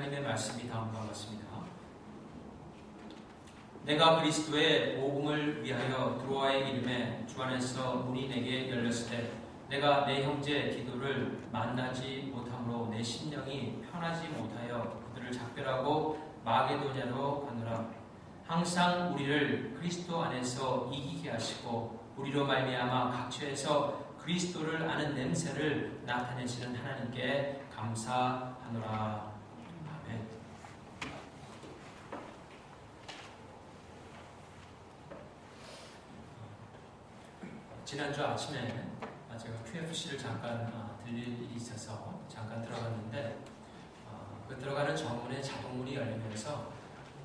하나님의 말씀이 다음과 같습니다. 내가 그리스도의 복음을 위하여 드로아의 이름에 주 안에서 문이 내게 열렸을 때 내가 내 형제 디도를 만나지 못함으로 내 심령이 편하지 못하여 그들을 작별하고 마게도냐로 가노라. 항상 우리를 그리스도 안에서 이기게 하시고 우리로 말미암아 각처에서 그리스도를 아는 냄새를 나타내시는 하나님께 감사하노라. 아멘. 지난주 아침에 제가 QFC를 잠깐 들릴 일이 있어서 잠깐 들어갔는데 그 들어가는 정문에 자동문이 열리면서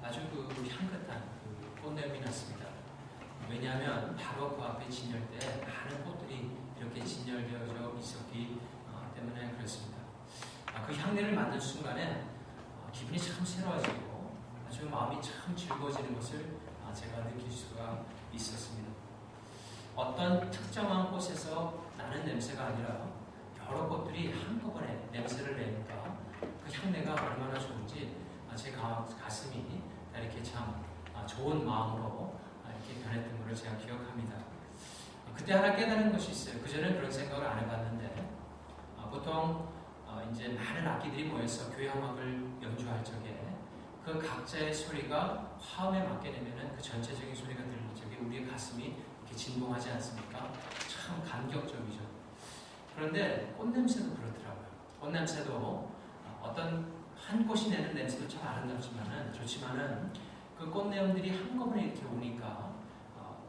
아주 향긋한 꽃냄이 났습니다. 왜냐하면 바로 그 앞에 진열대에 많은 꽃들이 이렇게 진열되어져 있었기 때문에 그렇습니다. 그 향내를 맡는 순간에 기분이 참 새로워지고 아주 마음이 참 즐거워지는 것을 제가 느낄 수가 있었습니다. 어떤 특정한 꽃에서 나는 냄새가 아니라 여러 꽃들이 한꺼번에 냄새를 내니까 그 향내가 얼마나 좋은지 제 가슴이 이렇게 참 좋은 마음으로 이렇게 변했던 것을 제가 기억합니다. 그때 하나 깨달은 것이 있어요. 그전엔 그런 생각을 안 해봤는데 보통 이제 많은 악기들이 모여서 교회 음악을 연주할 적에 그 각자의 소리가 화음에 맞게 되면은 그 전체적인 소리가 들릴 적에 우리의 가슴이 이렇게 진동하지 않습니까? 참 감격적이죠. 그런데 꽃냄새도 그렇더라고요. 꽃냄새도 어떤 한 꽃이 내는 냄새도 참 아름답지만은 좋지만은 그 꽃내음들이 한꺼번에 이렇게 오니까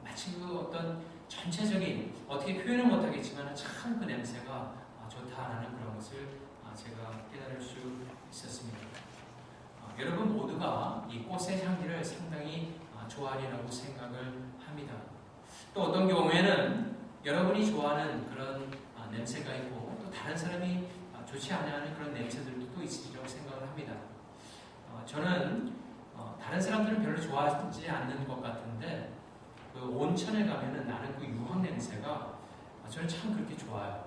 마치 그 어떤 전체적인 어떻게 표현을 못하겠지만 참 그 냄새가 좋다라는 그런 것을 제가 깨달을 수 있었습니다. 여러분 모두가 이 꽃의 향기를 상당히 좋아하리라고 생각을 합니다. 또 어떤 경우에는 여러분이 좋아하는 그런 냄새가 있고 또 다른 사람이 좋지 않아하는 그런 냄새들도 또 있으리라고 생각을 합니다. 저는 다른 사람들은 별로 좋아하지 않는 것 같은데 그 온천에 가면은 나는 그 유황 냄새가 저는 참 그렇게 좋아요.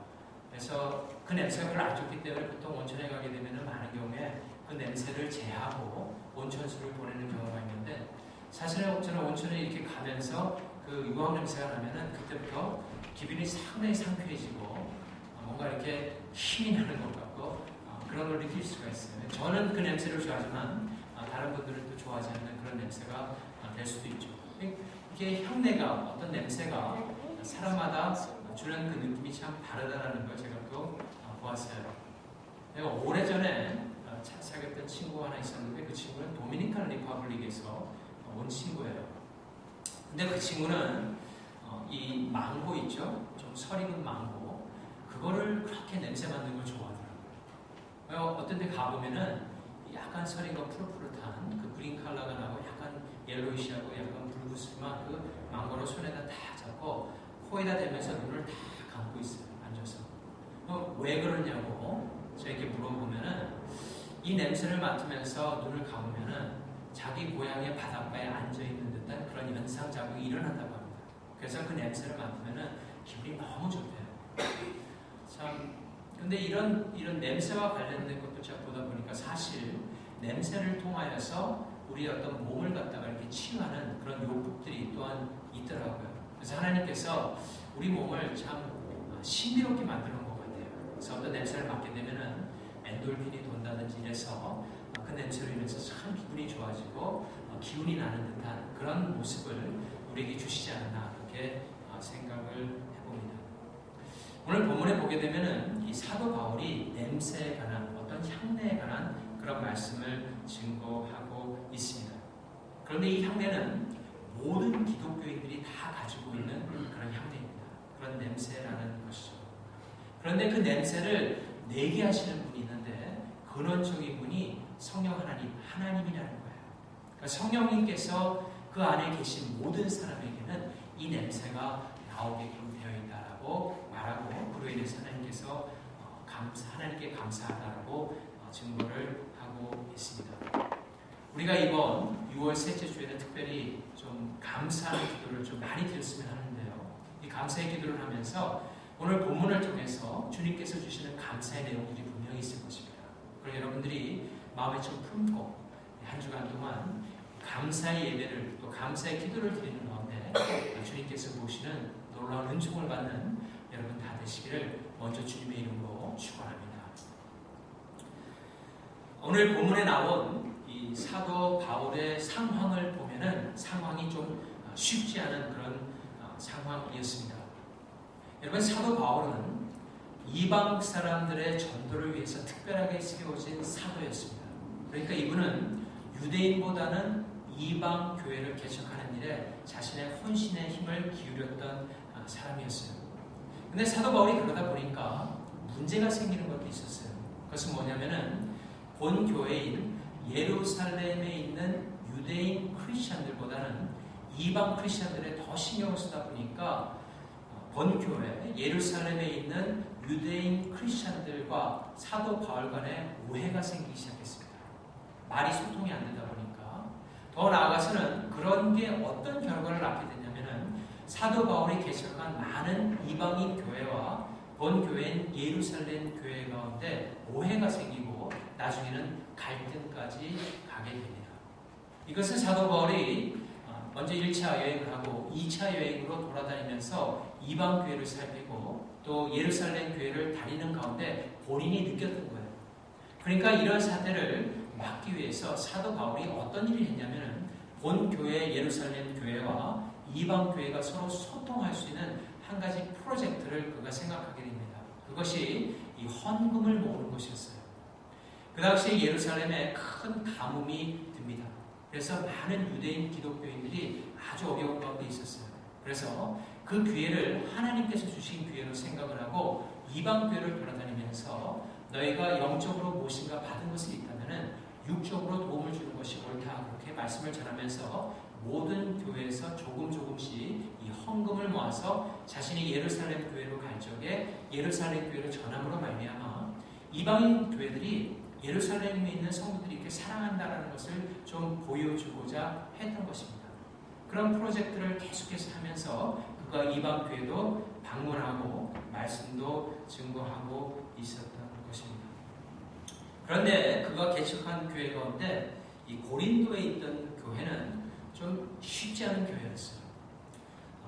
그래서 그 냄새가 별로 안 좋기 때문에 보통 온천에 가게 되면은 많은 경우에 그 냄새를 제하고 온천수를 보내는 경우가 있는데 사실은 저는 온천에 이렇게 가면서 그 유황 냄새가 나면은 그때부터 기분이 상당히 상쾌해지고 뭔가 이렇게 힘이 나는 것 같고 그런 걸 느낄 수가 있어요. 저는 그 냄새를 좋아하지만 다른 분들은 또 좋아하지 않는 그런 냄새가 될 수도 있죠. 이게 향내가 어떤 냄새가 사람마다 주는 그 느낌이 참 다르다라는 걸 제가 또 보았어요. 내가 오래전에 사귀었던 친구가 하나 있었는데 그 친구는 도미니칸 리퍼블릭에서 온 친구예요. 근데 그 친구는 이 망고 있죠? 좀 설익은 망고 그거를 그렇게 냄새 맡는 걸 좋아하더라고요. 어떤 데 가보면은 약간 설익과 푸릇푸릇한 그 그린 컬러가 나고 약간 옐로이시하고 약간 붉으스름한 그 망고를 손에다 딱 잡고 코에다 대면서 눈을 다 감고 있어요. 앉아서. 왜 그러냐고 저에게 물어보면은 이 냄새를 맡으면서 눈을 감으면은 자기 고향의 바닷가에 앉아있는 듯한 그런 연상 자국이 일어난다고 합니다. 그래서 그 냄새를 맡으면은 기분이 너무 좋대요. 참, 근데 이런 냄새와 관련된 것도 제가 보다 보니까 사실 냄새를 통하여서 우리의 어떤 몸을 갖다가 이렇게 치유하는 그런 요법들이 또한 있더라고요. 그래서 하나님께서 우리 몸을 참 신비롭게 만드는 것 같아요. 그래서 어떤 냄새를 맡게 되면은 엔돌핀이 돈다든지 이래서 그 냄새로 인해서 참 기분이 좋아지고 기운이 나는 듯한 그런 모습을 우리에게 주시지 않나 그렇게 생각을 해봅니다. 오늘 본문에 보게 되면은 이 사도 바울이 냄새에 관한 어떤 향내에 관한 그런 말씀을 증거하고 있습니다. 그런데 이 향내는 모든 기독교인들이 다 가지고 있는 그런 향내입니다. 그런 냄새라는 것이죠. 그런데 그 냄새를 내게 하시는 분이 있는데 근원적인 분이 성령 하나님이라는 거예요. 그러니까 성령님께서 그 안에 계신 모든 사람에게는 이 냄새가 나오게끔 되어 있다라고 말하고 그로 인해서 하나님께서 하나님께 감사하다라고 증거를 하고 있습니다. 우리가 이번 6월 셋째 주에는 특별히 좀 감사의 기도를 좀 많이 드렸으면 하는데요. 이 감사의 기도를 하면서 오늘 본문을 통해서 주님께서 주시는 감사의 내용들이 분명히 있을 것입니다. 그리고 여러분들이 마음에 좀 품고 한 주간 동안 감사의 예배를 또 감사의 기도를 드리는 가운데 주님께서 보시는 놀라운 은총을 받는 여러분 다 되시기를 먼저 주님의 이름으로 축원합니다. 오늘 본문에 나온 이 사도 바울의 상황을 보면은 상황이 좀 쉽지 않은 그런 상황이었습니다. 여러분, 사도 바울은 이방 사람들의 전도를 위해서 특별하게 세워진 사도였습니다. 그러니까 이분은 유대인보다는 이방 교회를 개척하는 일에 자신의 혼신의 힘을 기울였던 사람이었어요. 근데 사도 바울이 그러다 보니까 문제가 생기는 것도 있었어요. 그것은 뭐냐면은 본 교회인 예루살렘에 있는 유대인 크리스천들보다는 이방 크리스천들에 더 신경을 쓰다 보니까 본 교회 예루살렘에 있는 유대인 크리스천들과 사도 바울 간에 오해가 생기기 시작했습니다. 말이 소통이 안 되다 보니까 더 나아가서는 그런 게 어떤 결과를 낳게 됐냐면은 사도 바울이 개척한 많은 이방인 교회와 본 교회인 예루살렘 교회 가운데 오해가 생기고 나중에는 갈등까지 가게 됩니다. 이것은 사도 바울이 먼저 1차 여행을 하고 2차 여행으로 돌아다니면서 이방 교회를 살피고 또 예루살렘 교회를 다니는 가운데 본인이 느꼈던 거예요. 그러니까 이런 사태를 막기 위해서 사도 바울이 어떤 일을 했냐면 본 교회 예루살렘 교회와 이방 교회가 서로 소통할 수 있는 한 가지 프로젝트를 그가 생각하게 됩니다. 그것이 이 헌금을 모으는 것이었어요. 그 당시 예루살렘에 큰 가뭄이 듭니다. 그래서 많은 유대인 기독교인들이 아주 어려운 가운데 있었어요. 그래서 그 기회를 하나님께서 주신 기회로 생각을 하고 이방 교회를 돌아다니면서 너희가 영적으로 무엇인가 받은 것이 있다면 육적으로 도움을 주는 것이 옳다. 그렇게 말씀을 전하면서 모든 교회에서 조금씩 이 헌금을 모아서 자신이 예루살렘 교회로 갈 적에 예루살렘 교회를 전함으로 말미암아 이방인 교회들이 예루살렘에 있는 성도들이 이렇게 사랑한다라는 것을 좀 보여주고자 했던 것입니다. 그런 프로젝트를 계속해서 하면서 그가 이방 교회도 방문하고 말씀도 증거하고 있었던 것입니다. 그런데 그가 개척한 교회 가운데 이 고린도에 있던 교회는 좀 쉽지 않은 교회였어요.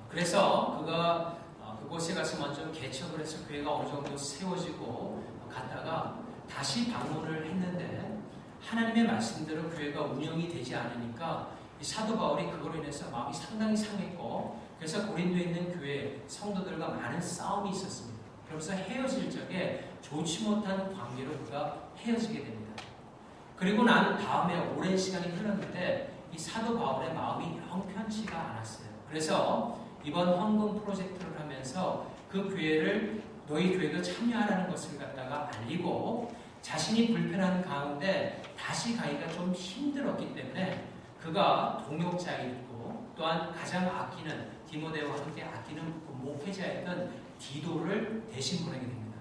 그래서 그가 그곳에 가서 먼저 개척을 해서 교회가 어느 정도 세워지고 갔다가 다시 방문을 했는데 하나님의 말씀대로 교회가 운영이 되지 않으니까 이 사도 바울이 그걸로 인해서 마음이 상당히 상했고 그래서 고린도에 있는 교회 성도들과 많은 싸움이 있었습니다. 그러면서 헤어질 적에 좋지 못한 관계로 그가 헤어지게 됩니다. 그리고 난 다음에 오랜 시간이 흘렀는데 이 사도 바울의 마음이 영 편치가 않았어요. 그래서 이번 헌금 프로젝트를 하면서 그 교회를 너희 교회도 참여하라는 것을 갖다가 알리고 자신이 불편한 가운데 다시 가기가 좀 힘들었기 때문에 그가 동역자이고 또한 가장 아끼는 디모데와 함께 아끼는 그 목회자였던 디도를 대신 보내게 됩니다.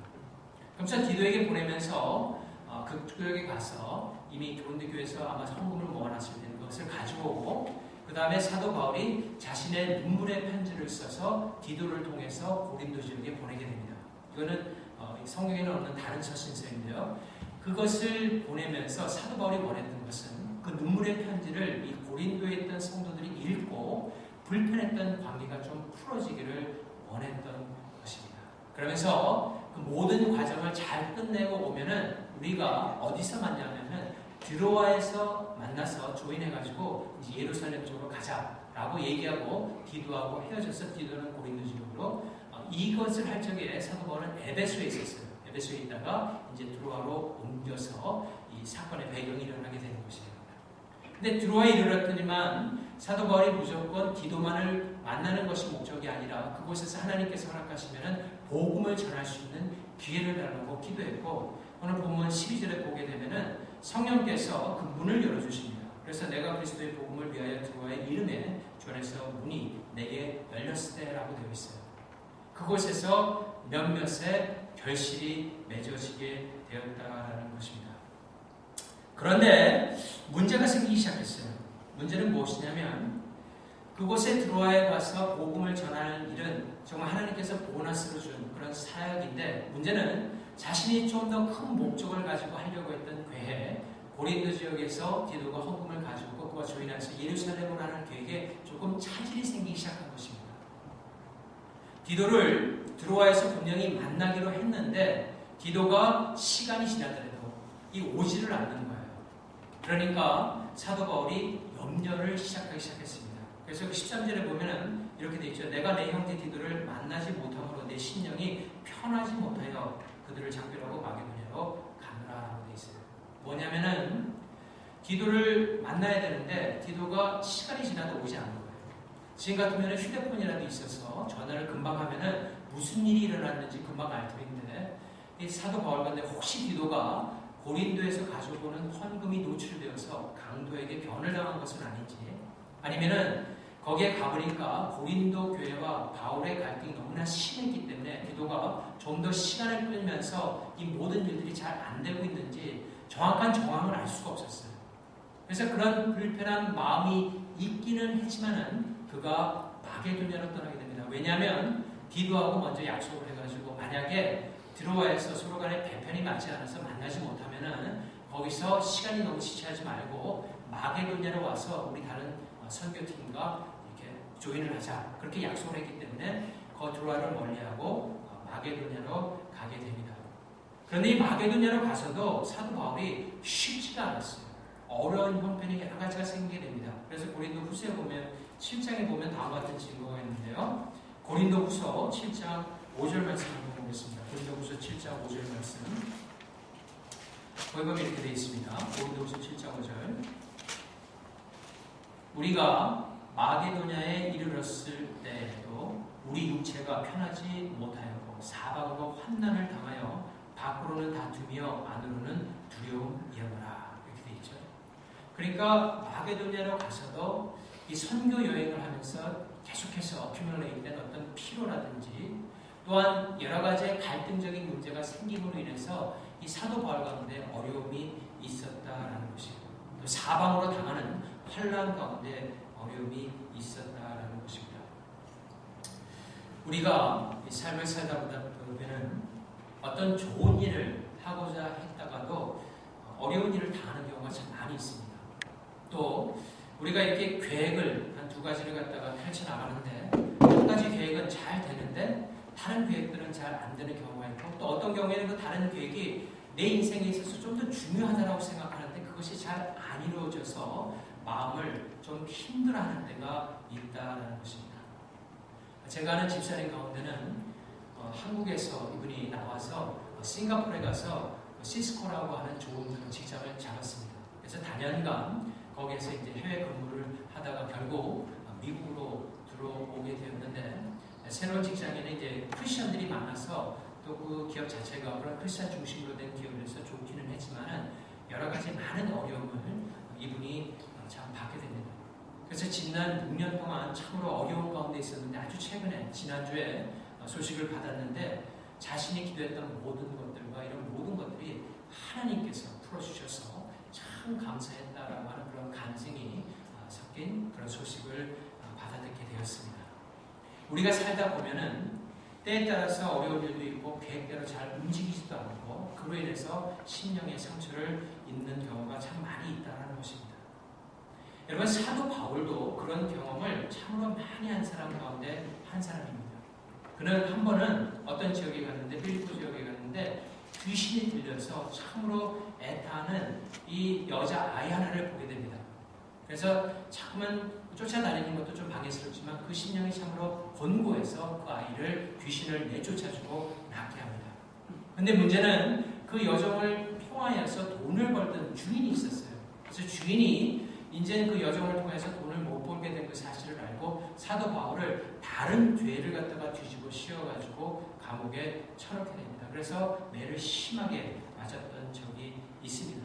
그러면서 디도에게 보내면서 그쪽에 가서 이미 고린도 교회에서 아마 헌금을 모아놨을 때는 그것을 가지고 오고 그 다음에 사도 바울이 자신의 눈물의 편지를 써서 디도를 통해서 고린도 지역에 보내게 됩니다. 이거는 성경에는 없는 다른 서신서인데요. 그것을 보내면서 사도 바울이 원했던 것은 그 눈물의 편지를 이 고린도에 있던 성도들이 읽고 불편했던 관계가 좀 풀어지기를 원했던 것입니다. 그러면서 그 모든 과정을 잘 끝내고 오면은 우리가 어디서 만나냐면 드로아에서 만나서 조인해가지고 이제 예루살렘 쪽으로 가자라고 얘기하고 디도하고 헤어져서 디도는 고린도 지역으로 이것을 할 적에 사도 바울은 에베소에 있었어요. 에베소에 있다가 이제 드로아로 옮겨서 이 사건의 배경이 일어나게 되는 것입니다. 근데 드로아에 이르렀더니만 사도 바울이 무조건 디도만을 만나는 것이 목적이 아니라 그곳에서 하나님께서 허락하시면은 복음을 전할 수 있는 기회를 달라고 기도했고 오늘 본문 12절에 보게 되면은 성령께서 그 문을 열어주십니다. 그래서 내가 그리스도의 복음을 위하여 드로아의 이름에 전해서 문이 내게 열렸을 때라고 되어 있어요. 그곳에서 몇몇의 결실이 맺어지게 되었다라는 것입니다. 그런데 문제가 생기기 시작했어요. 문제는 무엇이냐면 그곳에 드로아에 가서 복음을 전하는 일은 정말 하나님께서 보너스로 준 그런 사역인데 문제는 자신이 좀 더 큰 목적을 가지고 하려고 했던 교회 고린도 지역에서 디도가 헌금을 가지고 그와 조인해서 예루살렘으로 하는 계획에 조금 차질이 생기기 시작한 것입니다. 디도를 드로아에서 분명히 만나기로 했는데 디도가 시간이 지나더라도 이 오지를 않는 거예요. 그러니까 사도 바울이 염려를 시작하기 시작했습니다. 그래서 13절에 보면은 이렇게 되어 있죠. 내가 내 형제 디도를 만나지 못함으로 내 심령이 편하지 못하여 그들을 작별하고 마게도냐로 가느라라고 되어 있어요. 뭐냐면은 디도를 만나야 되는데 디도가 시간이 지나도 오지 않는 거예요. 지금 같으면 휴대폰이라도 있어서 전화를 금방 하면은 무슨 일이 일어났는지 금방 알 터인데 이 사도 바울 건데 혹시 디도가 고린도에서 가져오는 헌금이 노출되어서 강도에게 변을 당한 것은 아닌지, 아니면은 거기에 가보니까 고린도 교회와 바울의 갈등이 너무나 심했기 때문에 디도가 좀 더 시간을 끌면서 이 모든 일들이 잘 안 되고 있는지 정확한 정황을 알 수가 없었어요. 그래서 그런 불편한 마음이 있기는 했지만은 그가 마게도냐로 떠나게 됩니다. 왜냐하면 디도하고 먼저 약속을 해가지고 만약에 드로아에서 서로 간에 배편이 맞지 않아서 만나지 못하면은 거기서 시간이 너무 지체하지 말고 마게도냐로 와서 우리 다른 선교팀과 이렇게 조인을 하자, 그렇게 약속을 했기 때문에 그 드로아를 멀리하고 마게도냐로 가게 됩니다. 그런데 이 마게도냐로 가서도 사도 바울이 쉽지가 않았어요. 어려운 형편이 여러 가지가 생기게 됩니다. 그래서 고린도 후서에 보면 7장에 보면 다음과 같은 증거가 있는데요. 고린도 후서 7장 5절 말씀 한번 보겠습니다. 고린도 후서 7장 5절 말씀. 거기 보면 이렇게 되어 있습니다. 고린도 후서 7장 5절. 우리가 마게도냐에 이르렀을 때에도 우리 육체가 편하지 못하였고 사방으로 환난을 당하여 밖으로는 다투며 안으로는 두려움이었노라. 이렇게 되어 있죠. 그러니까 마게도냐로 가서도 이 선교 여행을 하면서 계속해서 어큐뮬레이트된 어떤 피로라든지 또한 여러 가지의 갈등적인 문제가 생김으로 인해서 이 사도 바울 가운데 어려움이 있었다라는 것이고 또 사방으로 당하는 환난 가운데 어려움이 있었다라는 것입니다. 우리가 이 삶을 살다 보면 어떤 좋은 일을 하고자 했다가도 어려운 일을 당하는 경우가 참 많이 있습니다. 또 우리가 이렇게 계획을 한 두 가지를 갖다가 펼쳐나가는데 한 가지 계획은 잘 되는데 다른 계획들은 잘 안 되는 경우가 있고 또 어떤 경우에는 그 다른 계획이 내 인생에 있어서 좀 더 중요하다고 생각하는데 그것이 잘 안 이루어져서 마음을 좀 힘들어하는 때가 있다는 것입니다. 제가 아는 집사님 가운데는 한국에서 이분이 나와서 싱가포르에 가서 시스코라고 하는 좋은 직장을 잡았습니다. 그래서 다년간 거기에서 이제 해외 근무를 하다가 결국 미국으로 들어오게 되었는데 새로운 직장에는 이제 크리스천들이 많아서 또 그 기업 자체가 그런 크리스천 중심으로 된 기업에서 좋기는 했지만은 여러 가지 많은 어려움을 이분이 참 받게 됩니다. 그래서 지난 6년 동안 참으로 어려운 가운데 있었는데 아주 최근에 지난주에 소식을 받았는데 자신이 기도했던 모든 것들과 이런 모든 것들이 하나님께서 풀어주셔서 참 감사했다라고 하는 그런 간증이 섞인 그런 소식을 받아듣게 되었습니다. 우리가 살다 보면은 때에 따라서 어려운 일도 있고 계획대로 잘 움직이지도 않고 그로 인해서 심령의 상처를 입는 경우가 참 많이 있다는 것입니다. 여러분 사도 바울도 그런 경험을 참으로 많이 한 사람 가운데 한 사람입니다. 그는 한 번은 어떤 지역에 갔는데 필리포 지역에 갔는데 귀신이 들려서 참으로 애타는 이 여자 아이 하나를 보게 됩니다. 그래서 자꾸만 쫓아다니는 것도 좀 방해스럽지만 그 심령이 참으로 권고해서 그 아이를 귀신을 내쫓아주고 낳게 합니다. 그런데 문제는 그 여정을 통하여서 돈을 벌던 주인이 있었어요. 그래서 주인이 이제 그 여정을 통해서 돈을 못 벌게 된 그 사실을 알고 사도 바울을 다른 죄를 갖다가 뒤집어 씌워가지고 감옥에 쳐넣게 됩니다. 그래서 매를 심하게 맞았던 적이 있습니다.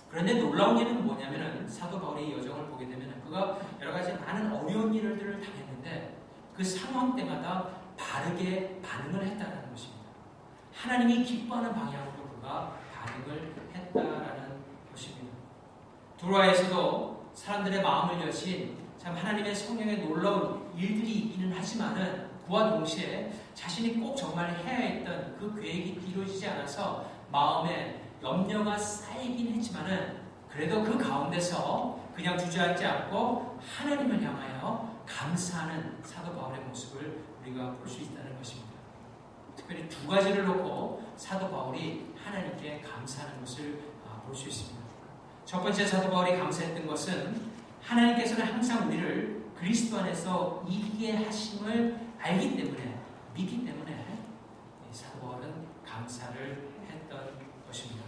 그런데 놀라운 일은 뭐냐면은 사도 바울의 여정을 보게 되면 그가 여러 가지 많은 어려운 일들을 당했는데 그 상황 때마다 바르게 반응을 했다는 것입니다. 하나님이 기뻐하는 방향으로 그가 반응을 했다라는 것입니다. 드로아에서도 사람들의 마음을 여신 참 하나님의 성령의 놀라운 일들이 있기는 하지만은 그와 동시에 자신이 꼭 정말 해야 했던 그 계획이 이루어지지 않아서 마음에 염려가 쌓이긴 했지만은 그래도 그 가운데서 그냥 주저앉지 않고 하나님을 향하여 감사하는 사도 바울의 모습을 우리가 볼 수 있다는 것입니다. 특별히 두 가지를 놓고 사도 바울이 하나님께 감사하는 것을 볼 수 있습니다. 첫 번째 사도 바울이 감사했던 것은 하나님께서는 항상 우리를 그리스도 안에서 이기게 하심을 알기 때문에, 믿기 때문에 사도 바울은 감사를 했던 것입니다.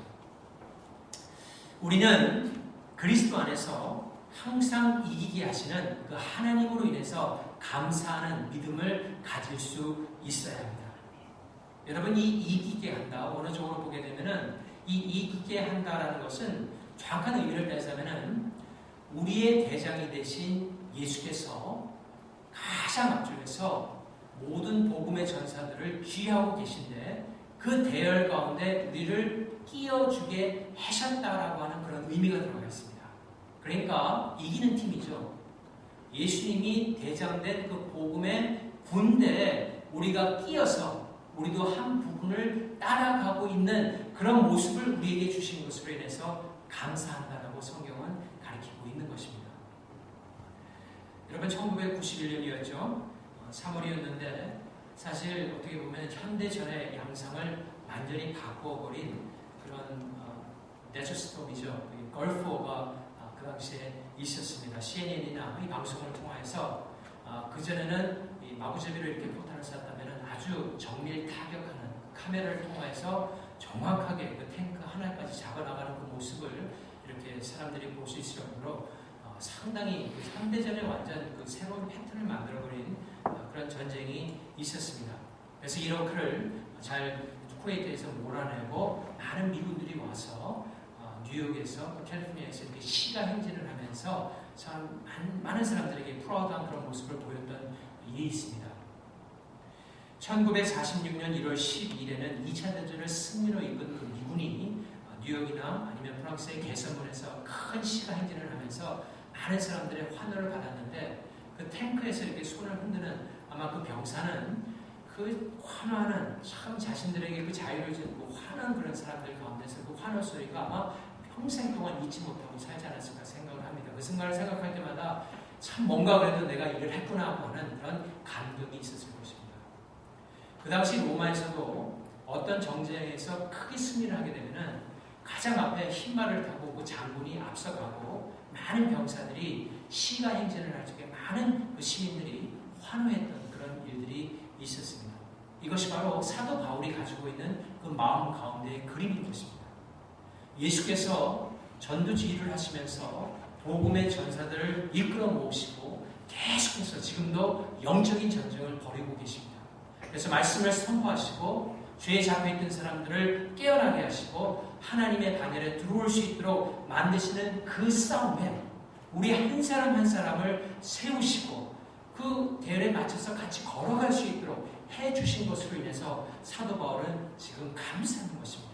우리는 그리스도 안에서 항상 이기게 하시는 그 하나님으로 인해서 감사하는 믿음을 가질 수 있어야 합니다. 여러분, 이 이기게 한다, 원어적으로 보게 되면은 이 이기게 한다라는 것은 정확한 의미를 따지자면은 우리의 대장이 되신 예수께서 가장 앞쪽에서 모든 복음의 전사들을 귀하고 계신데 그 대열 가운데 우리를 끼워주게 하셨다라고 하는 그런 의미가 들어가 있습니다. 그러니까 이기는 팀이죠. 예수님이 대장된 그 복음의 군대에 우리가 끼어서 우리도 한 부분을 따라가고 있는 그런 모습을 우리에게 주신 것으로 인해서 감사한다라고 성경은 가르치고 있는 것입니다. 여러분, 1991년이었죠. 3월이었는데 사실 어떻게 보면 현대전의 양상을 완전히 바꿔버린 그런 데저스톰이죠. 걸프워가 그 당시에 있었습니다. CNN이나 이 방송을 통해서 그전에는 이 마구잡이로 이렇게 포탄을 쐈다면 아주 정밀 타격하는 카메라를 통해서 정확하게 그 탱크 하나까지 잡아나가는 그 모습을 이렇게 사람들이 볼 수 있을 정도로 상당히 그 현대전에 완전 그 새로운 패턴을 만들어버린 그런 전쟁이 있었습니다. 그래서 이라크를 잘 쿠웨이트에서 몰아내고 많은 미군들이 와서 뉴욕에서 캘리포니아에서 이렇게 시가 행진을 하면서 참 많은 사람들에게 프라우드한 그런 모습을 보였던 일이 있습니다. 1946년 1월 12일에는 2차 대전을 승리로 이끈 그 미군이 뉴욕이나 아니면 프랑스의 개선문에서 큰 시가 행진을 하면서 많은 사람들의 환호를 받았는데 그 탱크에서 이렇게 손을 흔드는 아마 그 병사는 그 환호하는 참 자신들에게 그 자유를 주고 환호하는 그런 사람들 가운데서 그 환호 소리가 아마 평생 동안 잊지 못하고 살지 않았을까 생각을 합니다. 그 순간을 생각할 때마다 참 뭔가 그래도 내가 일을 했구나 하는 그런 감동이 있었을 것입니다. 그 당시 로마에서도 어떤 정쟁에서 크게 승리를 하게 되면은 가장 앞에 흰말을 타고 그 장군이 앞서가고 많은 병사들이 시가 행진을 할 적에 많은 그 시민들이 환호했던 그런 일들이 있었습니다. 이것이 바로 사도 바울이 가지고 있는 그 마음 가운데의 그림인 것입니다. 예수께서 전도지휘를 하시면서 복음의 전사들을 이끌어 모으시고 계속해서 지금도 영적인 전쟁을 벌이고 계십니다. 그래서 말씀을 선포하시고 죄에 잡혀있던 사람들을 깨어나게 하시고 하나님의 반열에 들어올 수 있도록 만드시는 그 싸움에 우리 한 사람 한 사람을 세우시고 그 대열에 맞춰서 같이 걸어갈 수 있도록 해주신 것으로 인해서 사도 바울은 지금 감사하는 것입니다.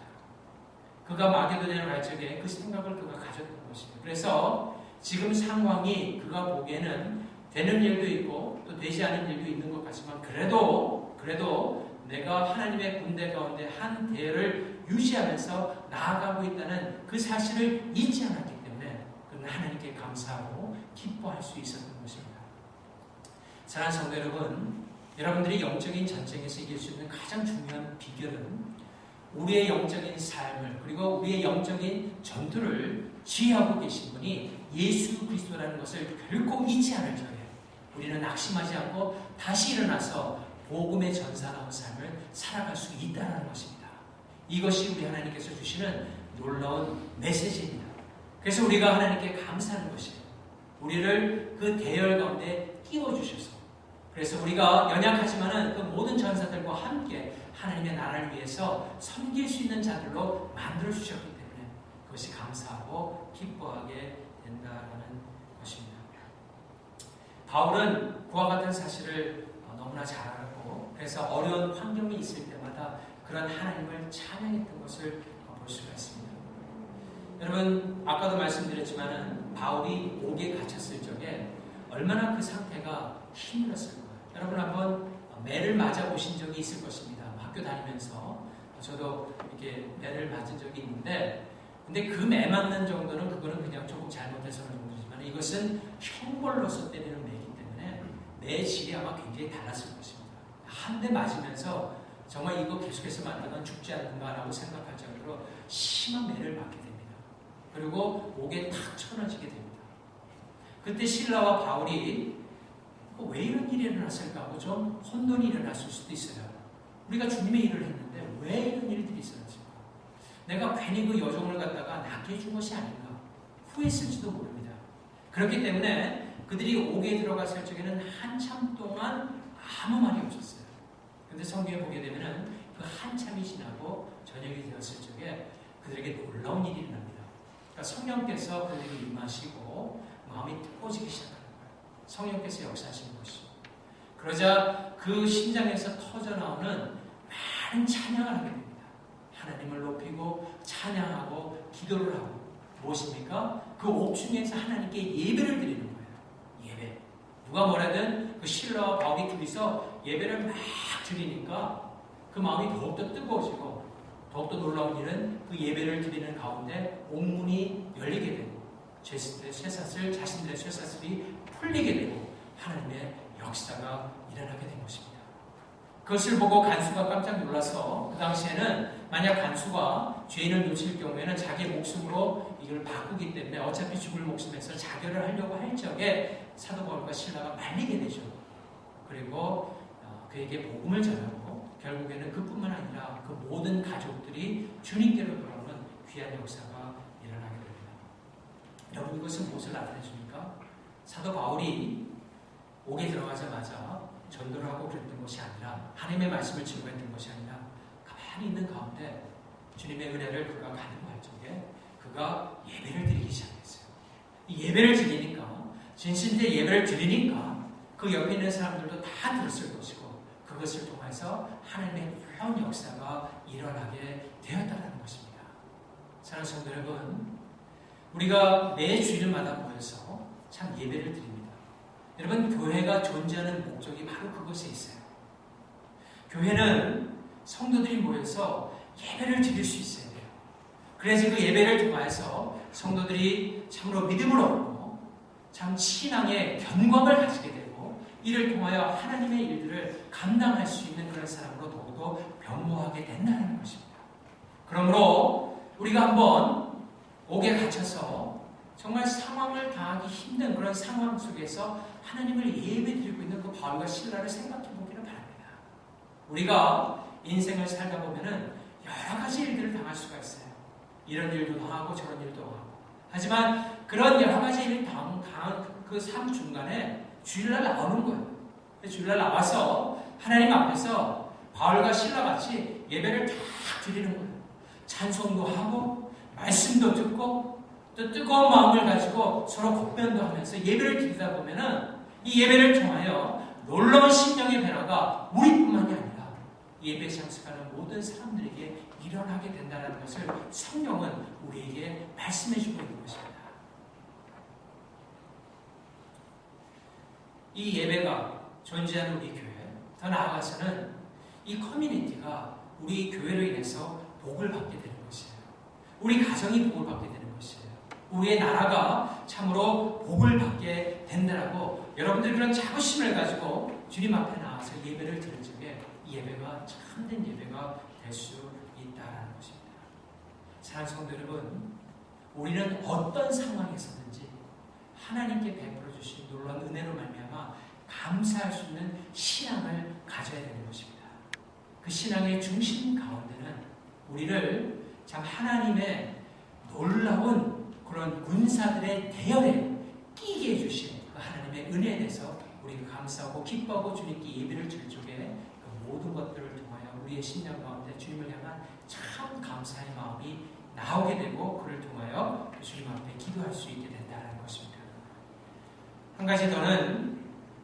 그가 마게도냐로 갈 적에 그 생각을 그가 가졌던 것입니다. 그래서 지금 상황이 그가 보기에는 되는 일도 있고 또 되지 않은 일도 있는 것 같지만 그래도 내가 하나님의 군대 가운데 한 대열을 유지하면서 나아가고 있다는 그 사실을 잊지 않았기 때문에 그는 하나님께 감사하고 기뻐할 수 있었던 것입니다. 사랑하는 성도 여러분, 여러분들이 영적인 전쟁에서 이길 수 있는 가장 중요한 비결은 우리의 영적인 삶을 그리고 우리의 영적인 전투를 지휘하고 계신 분이 예수 그리스도라는 것을 결코 잊지 않을 적에 우리는 낙심하지 않고 다시 일어나서 복음의 전사나온 삶을 살아갈 수 있다는 것입니다. 이것이 우리 하나님께서 주시는 놀라운 메시지입니다. 그래서 우리가 하나님께 감사하는 것이에요. 우리를 그 대열 가운데 끼워주셔서 그래서 우리가 연약하지만은 그 모든 전사들과 함께 하나님의 나라를 위해서 섬길 수 있는 자들로 만들어 주셨기 때문에 그것이 감사하고 기뻐하게 된다는 것입니다. 바울은 그와 같은 사실을 너무나 잘 알았고 그래서 어려운 환경이 있을 때마다 그런 하나님을 찬양했던 것을 볼 수가 있습니다. 여러분, 아까도 말씀드렸지만은 바울이 옥에 갇혔을 적에 얼마나 그 상태가 힘들었을 거예요. 여러분 한번 매를 맞아 보신 적이 있을 것입니다. 학교 다니면서 저도 이렇게 매를 맞은 적이 있는데, 근데 그 매 맞는 정도는 그거는 그냥 조금 잘못해서 그런 정도지만 이것은 형벌로서 때리는 매이기 때문에 매 질이 아마 굉장히 달랐을 것입니다. 한 대 맞으면서 정말 이거 계속해서 맞다간 죽지 않는가라고 생각할 정도로 심한 매를 맞게 됩니다. 그리고 목에 탁 쳐넣어지게 됩니다. 그때 실라와 바울이 왜 이런 일이 일어났을까 하고 좀 혼돈이 일어났을 수도 있어요. 우리가 주님의 일을 했는데 왜 이런 일들이 있었을까? 내가 괜히 그 여종을 갖다가 낫게 해준 것이 아닌가 후회했을지도 모릅니다. 그렇기 때문에 그들이 옥에 들어갔을 적에는 한참 동안 아무 말이 없었어요. 그런데 성경에 보게 되면은 그 한참이 지나고 저녁이 되었을 적에 그들에게 놀라운 일이 일어납니다. 그러니까 성령께서 그들에게 임하시고 마음이 뜨거워지기 시작합니다. 성령께서 역사하시는 것이죠. 그러자 그 심장에서 터져나오는 많은 찬양을 하게 됩니다. 하나님을 높이고 찬양하고 기도를 하고 무엇입니까? 그 옥중에서 하나님께 예배를 드리는 거예요. 예배. 누가 뭐라든 그 실라와 바울이 둘이서 예배를 막 드리니까 그 마음이 더욱더 뜨거워지고 더욱더 놀라운 일은 그 예배를 드리는 가운데 옥문이 열리게 되고 자신들의 쇠사슬이 풀리게 되고 하나님의 역사가 일어나게 된 것입니다. 그것을 보고 간수가 깜짝 놀라서 그 당시에는 만약 간수가 죄인을 놓칠 경우에는 자기 목숨으로 이걸 바꾸기 때문에 어차피 죽을 목숨에서 자결을 하려고 할 적에 사도 바울과 실라가 말리게 되죠. 그리고 그에게 복음을 전하고 결국에는 그뿐만 아니라 그 모든 가족들이 주님께로 돌아오는 귀한 역사가 일어나게 됩니다. 여러분 이것은 무엇을 나타내 줍니까? 사도 바울이 옥에 들어가자마자 전도를 하고 그랬던 것이 아니라 하나님의 말씀을 증거했던 것이 아니라 가만히 있는 가운데 주님의 은혜를 그가 간구할 적에 그가 예배를 드리기 시작했어요. 이 예배를 드리니까 진심의 예배를 드리니까 그 옆에 있는 사람들도 다 들었을 것이고 그것을 통해서 하나님의 놀라운 역사가 일어나게 되었다는 것입니다. 사랑하는 성도 여러분, 우리가 매 주일마다 모여서 참 예배를 드립니다. 여러분, 교회가 존재하는 목적이 바로 그것에 있어요. 교회는 성도들이 모여서 예배를 드릴 수 있어야 돼요. 그래서 그 예배를 통해서 성도들이 참으로 믿음을 얻고 참 신앙의 견고함을 가지게 되고 이를 통하여 하나님의 일들을 감당할 수 있는 그런 사람으로 더욱더 변모하게 된다는 것입니다. 그러므로 우리가 한번 옥에 갇혀서 정말 상황을 당하기 힘든 그런 상황 속에서 하나님을 예배드리고 있는 그 바울과 실라를 생각해 보기를 바랍니다. 우리가 인생을 살다 보면은 여러 가지 일들을 당할 수가 있어요. 이런 일도 당하고 저런 일도 하고. 하지만 그런 여러 가지 일을 당한 그 삶 중간에 주일날 나오는 거예요. 주일날 나와서 하나님 앞에서 바울과 실라 같이 예배를 다 드리는 거예요. 찬송도 하고 말씀도 듣고 또 뜨거운 마음을 가지고 서로 곡변도 하면서 예배를 드리다 보면은 이 예배를 통하여 놀라운 심령의 변화가 우리뿐만이 아니라 예배에 참석하는 모든 사람들에게 일어나게 된다는 것을 성령은 우리에게 말씀해주고 있는 것입니다. 이 예배가 존재하는 우리 교회, 더 나아가서는 이 커뮤니티가 우리 교회로 인해서 복을 받게 되는 것이에요. 우리 가정이 복을 받게 되는 것이에요. 우리의 나라가 참으로 복을 받게 된다라고 여러분들 그런 자부심을 가지고 주님 앞에 나와서 예배를 드릴 적에 이 예배가 참된 예배가 될 수 있다는 것입니다. 사랑하는 성도 여러분, 우리는 어떤 상황에서든지 하나님께 베풀어 주신 놀라운 은혜로 말미암아 감사할 수 있는 신앙을 가져야 되는 것입니다. 그 신앙의 중심 가운데는 우리를 참 하나님의 놀라운 그런 군사들의 대열에 끼게 해주신 그 하나님의 은혜에 대해서 우리가 감사하고 기뻐하고 주님께 예배를 드릴 적에 그 모든 것들을 통하여 우리의 심령 가운데 주님을 향한 참 감사의 마음이 나오게 되고 그를 통하여 주님 앞에 기도할 수 있게 된다는 것입니다. 한 가지 더는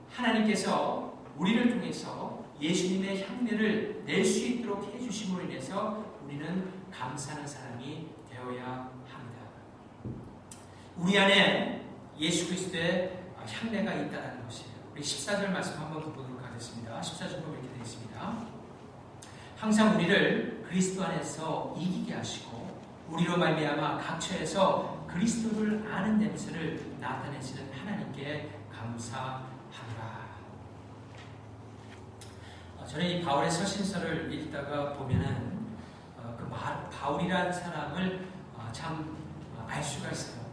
하나님께서 우리를 통해서 예수님의 향내를 낼 수 있도록 해주심으로 인해서 우리는 감사하는 사람이 되어야 합니다. 우리 안에 예수 그리스도의 향내가 있다는 것이에요. 우리 14절 말씀 한번 더 보도록 하겠습니다. 14절 보면 이렇게 되어 있습니다. 항상 우리를 그리스도 안에서 이기게 하시고 우리로 말미암아 각처에서 그리스도를 아는 냄새를 나타내시는 하나님께 감사합니다. 저는 이 바울의 서신서를 읽다가 보면은 바울이라는 사람을 참 알 수가 있어요.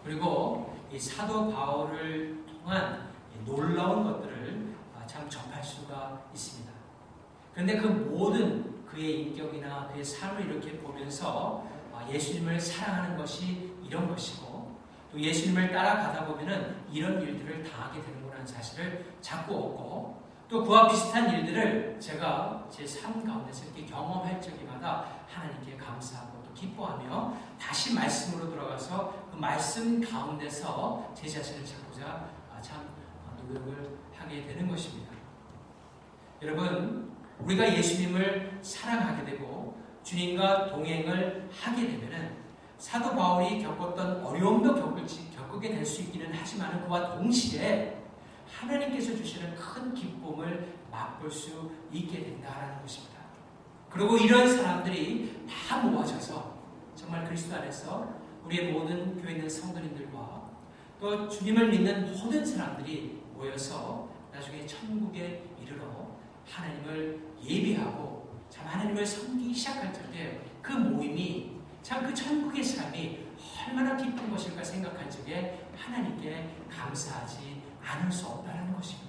그리고 이 사도 바울을 통한 놀라운 것들을 참 접할 수가 있습니다. 그런데 그 모든 그의 인격이나 그의 삶을 이렇게 보면서 예수님을 사랑하는 것이 이런 것이고 또 예수님을 따라가다 보면은 이런 일들을 당하게 되는구나 하는 사실을 자꾸 얻고 또 그와 비슷한 일들을 제가 제 삶 가운데서 이렇게 경험할 적마다 하나님께 감사하고 또 기뻐하며 다시 말씀으로 돌아가서 그 말씀 가운데서 제 자신을 찾고자 참 노력을 하게 되는 것입니다. 여러분, 우리가 예수님을 사랑하게 되고 주님과 동행을 하게 되면은 사도 바울이 겪었던 어려움도 겪게 될 수 있기는 하지만 그와 동시에 하나님께서 주시는 큰 기쁨을 맛볼 수 있게 된다는 것입니다. 그리고 이런 사람들이 다 모아져서 정말 그리스도 안에서 우리의 모든 교회 있는 성도님들과 또 주님을 믿는 모든 사람들이 모여서 나중에 천국에 이르러 하나님을 예배하고 참 하나님을 섬기기 시작할 적에 그 모임이 참 그 천국의 삶이 얼마나 기쁜 것일까 생각할 적에 하나님께 감사하지 않을 수 없다는 것입니다.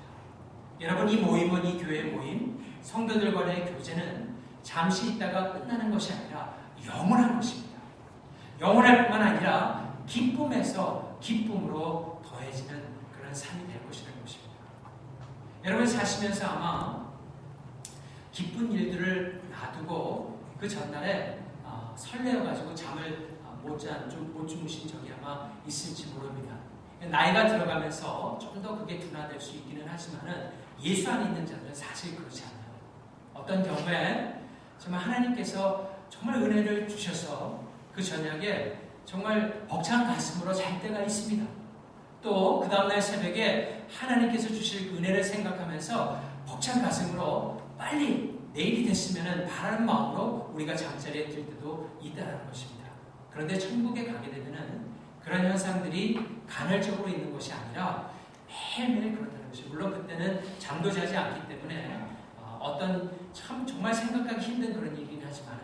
여러분, 이 모임은 이 교회 모임, 성도들 간의 교제는 잠시 있다가 끝나는 것이 아니라 영원한 것입니다. 영원할 뿐만 아니라 기쁨에서 기쁨으로 더해지는 그런 삶이 될 것이라는 것입니다. 여러분 사시면서 아마 기쁜 일들을 놔두고 그 전날에 설레어가지고 잠을 못 주무신 적이 아마 있을지 모릅니다. 나이가 들어가면서 좀 더 그게 둔화될 수 있기는 하지만은 예수 안에 있는 자들은 사실 그렇지 않아요. 어떤 경우에 정말 하나님께서 정말 은혜를 주셔서 그 저녁에 정말 벅찬 가슴으로 잘 때가 있습니다. 또 그 다음날 새벽에 하나님께서 주실 은혜를 생각하면서 벅찬 가슴으로 빨리 내일이 됐으면 바라는 마음으로 우리가 잠자리에 들 때도 있다는 것입니다. 그런데 천국에 가게 되면은 그런 현상들이 간헐적으로 있는 것이 아니라 매일매일 그렇다는 것이죠. 물론 그때는 잠도 자지 않기 때문에 어떤 참 정말 생각하기 힘든 그런 일이긴 하지만은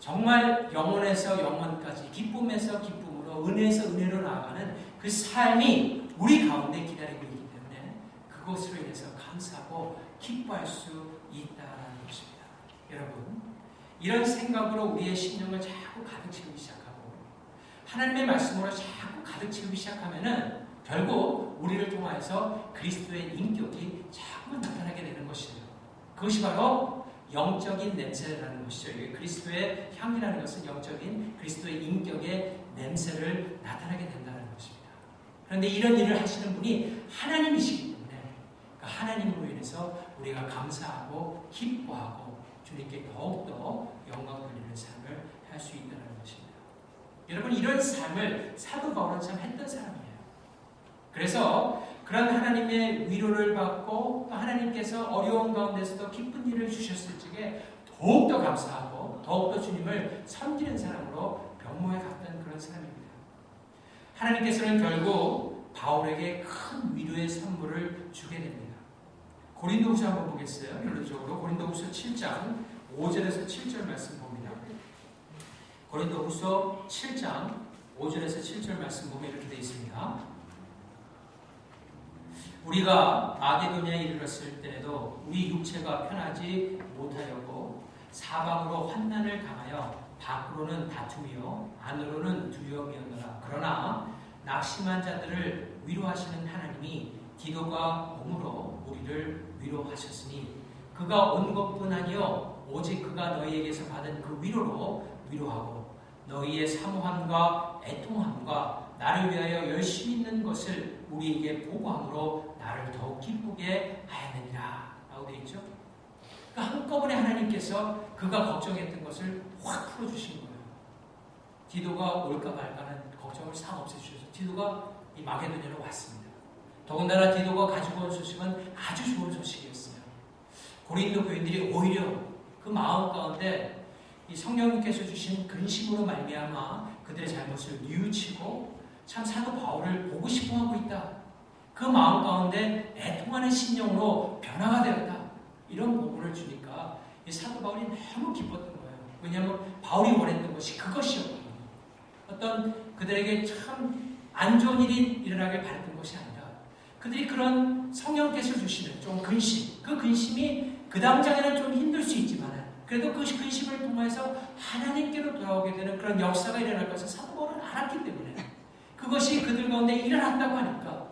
정말 영혼에서 영혼까지 기쁨에서 기쁨으로 은혜에서 은혜로 나아가는 그 삶이 우리 가운데 기다리고 있기 때문에 그것으로 인해서 감사하고 기뻐할 수 있다는 것입니다. 여러분, 이런 생각으로 우리의 심령을 자꾸 가득 채우기 시작하고 하나님의 말씀으로 자꾸 가득 채우기 시작하면은 결국 우리를 통하여서 그리스도의 인격이 자꾸 나타나게 되는 것이에요. 그것이 바로 영적인 냄새라는 것이죠. 그리스도의 향이라는 것은 영적인 그리스도의 인격의 냄새를 나타나게 된다는 것입니다. 그런데 이런 일을 하시는 분이 하나님이시기 때문에 그 하나님으로 인해서 우리가 감사하고 기뻐하고 주님께 더욱더 영광 돌리는 삶을 할 수 있다는 것입니다. 여러분, 이런 삶을 사도 바울은 참 했던 사람이에요. 그래서 그런 하나님의 위로를 받고 하나님께서 어려운 가운데서도 기쁜 일을 주셨을 적에 더욱더 감사하고 더욱더 주님을 섬기는 사람으로 병모해 갔던 그런 사람입니다. 하나님께서는 결국 바울에게 큰 위로의 선물을 주게 됩니다. 고린도후서 한번 보겠어요. 결론적으로 고린도후서 7장 5절에서 7절 말씀 봅니다. 고린도후서 7장 5절에서 7절 말씀 보면 이렇게 되어 있습니다. 우리가 마게도냐에 이르렀을 때에도 우리 육체가 편하지 못하였고 사방으로 환난을 당하여 밖으로는 다툼이요 안으로는 두려움이었노라. 그러나 낙심한 자들을 위로하시는 하나님이 디도가 몸으로 우리를 위로하셨으니 그가 온 것뿐 아니요 오직 그가 너희에게서 받은 그 위로로 위로하고 너희의 사모함과 애통함과 나를 위하여 열심히 있는 것을 우리에게 보고함으로 나를 더욱 기쁘게 하였느니라 라고 되어 있죠. 그러니까 한꺼번에 하나님께서 그가 걱정했던 것을 확 풀어주신 거예요. 디도가 올까 말까는 걱정을 싹 없애주셔서 디도가 이 마게도냐로 왔습니다. 더군다나 디도가 가지고 온 소식은 아주 좋은 소식이었어요. 고린도 교인들이 오히려 그 그 마음 가운데 이 성령님께서 주신 근심으로 말미암아 그들의 잘못을 뉘우치고 참 사도 바울을 보고 싶어하고 있다. 그 마음 가운데 애통하는 심령으로 변화가 되었다. 이런 보고를 주니까 이 사도 바울이 너무 기뻤던 거예요. 왜냐하면 바울이 원했던 것이 그것이었거든요. 어떤 그들에게 참 안 좋은 일이 일어나길 바랬던 것이 아니라 그들이 그런 성령께서 주시는 좀 근심, 그 근심이 그 당장에는 좀 힘들 수 있지만 그래도 그 근심을 통해서 하나님께로 돌아오게 되는 그런 역사가 일어날 것을 사도 바울은 알았기 때문에 그것이 그들 가운데 일어났다고 하니까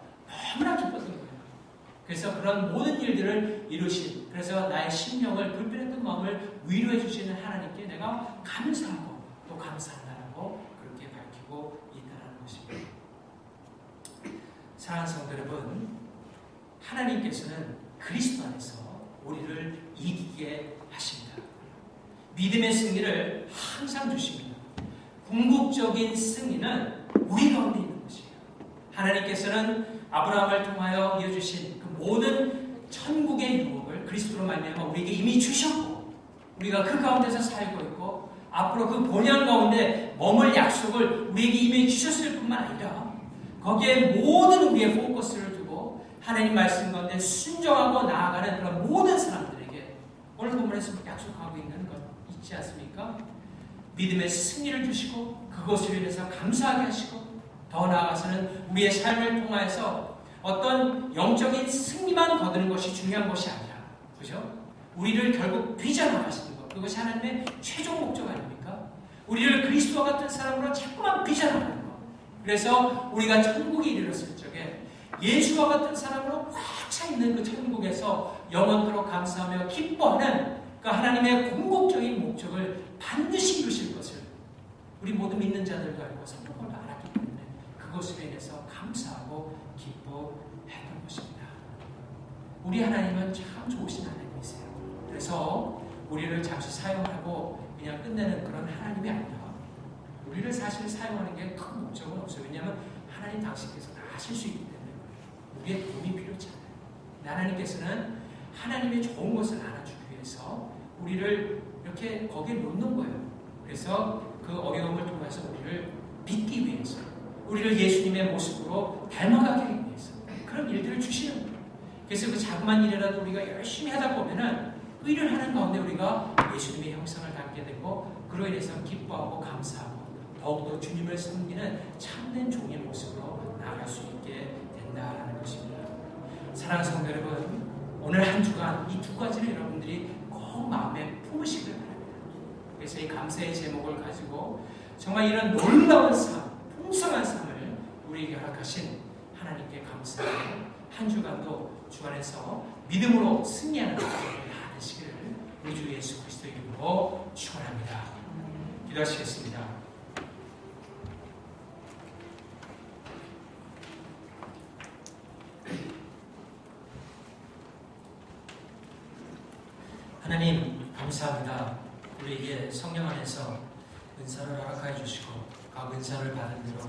너무나 기뻤던 거예요. 그래서 그런 모든 일들을 이루신, 그래서 나의 심령을 불편했던 마음을 위로해 주시는 하나님께 내가 감사하고 또 감사한다라고 그렇게 밝히고 있다는 것입니다. 사랑하는 성도 여러분, 하나님께서는 그리스도 안에서 우리를 이기게 하십니다. 믿음의 승리를 항상 주십니다. 궁극적인 승리는 우리 가운데 있는 것이에요. 하나님께서는 아브라함을 통하여 이어주신 그 모든 천국의 유업을 그리스도로 말미암아 우리에게 이미 주셨고 우리가 그 가운데서 살고 있고 앞으로 그 본향 가운데 머물 약속을 우리에게 이미 주셨을 뿐만 아니라 거기에 모든 우리의 포커스를 두고 하나님 말씀 가운데 순종하고 나아가는 그런 모든 사람들에게 오늘 본문에서 약속하고 있는 것 있지 않습니까? 믿음의 승리를 주시고 그것으로 인해서 감사하게 하시고 더 나아가서는 우리의 삶을 통하여서 어떤 영적인 승리만 거두는 것이 중요한 것이 아니라, 그죠? 우리를 결국 빚어나가시는 것, 그것이 하나님의 최종 목적 아닙니까? 우리를 그리스도와 같은 사람으로 자꾸만 빚어나가는 것. 그래서 우리가 천국에 이르렀을 적에 예수와 같은 사람으로 꽉 차 있는 그 천국에서 영원토록 감사하며 기뻐하는 그 하나님의 궁극적인 목적을 반드시 이루실 것을 우리 모두 믿는 자들도 알고 성도들도 알았기 때문에 그것으로 인해서 감사하고 기뻐했던 것입니다. 우리 하나님은 참 좋으신 하나님이세요. 그래서 우리를 잠시 사용하고 그냥 끝내는 그런 하나님이 아니라 우리를 사실 사용하는 게 큰 목적은 없어요. 왜냐하면 하나님 당신께서 다 하실 수 있기 때문에 우리의 도움이 필요치 않아요. 하나님께서는 하나님의 좋은 것을 알아주기 위해서 우리를 이렇게 거기에 놓는 거예요. 그래서 그 어려움을 통해서 우리를 믿기 위해서 우리를 예수님의 모습으로 닮아가게 하기 위해서 그런 일들을 주시는 거예요. 그래서 그 자그만 일이라도 우리가 열심히 하다 보면은 그 일을 하는 가운데 우리가 예수님의 형상을 담게 되고 그로 인해서 기뻐하고 감사하고 더욱더 주님을 섬기는 참된 종의 모습으로 나아갈 수 있게 된다는 것입니다. 사랑하는 성도 여러분, 오늘 한 주간 이 두 가지를 여러분들이 꼭 마음에 품으시길 바랍니다. 그래서 이 감사의 제목을 가지고 정말 이런 놀라운 삶, 풍성한 삶을 우리에게 허락하신 하나님께 감사하고 한 주간도 주 안에서 믿음으로 승리하는 것을 다 되시기를 우리 주 예수 그리스도 이름으로 축원합니다. 기도하시겠습니다. 하나님 감사합니다. 우리에게 성령 안에서 은사를 허락하여 주시고 각 은사를 받은 대로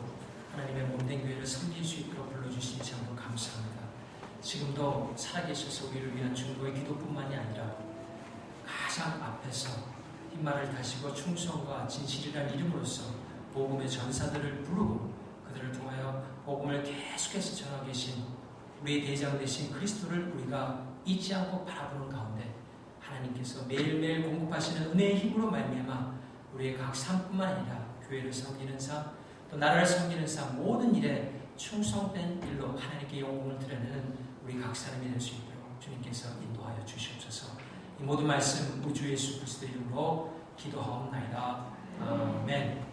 하나님의 몸된 교회를 섬길 수 있도록 불러주신 참으로 감사합니다. 지금도 살아계셔서 우리를 위한 중보의 기도뿐만이 아니라 가장 앞에서 흰말을 다시고 충성과 진실이라는 이름으로써 복음의 전사들을 부르고 그들을 통하여 복음을 계속해서 전하고 계신 우리의 대장 되신 그리스도를 우리가 잊지 않고 바라보는 가운데 하나님께서 매일매일 공급하시는 은혜의 힘으로 말미암아 우리의 각 삶뿐만 아니라 교회를 섬기는 삶, 또 나라를 섬기는 삶, 모든 일에 충성된 일로 하나님께 영광을 드리는 우리 각 사람이 될 수 있도록 주님께서 인도하여 주시옵소서. 이 모든 말씀 우주 예수 그리스도 이름으로 기도하옵나이다. 아멘.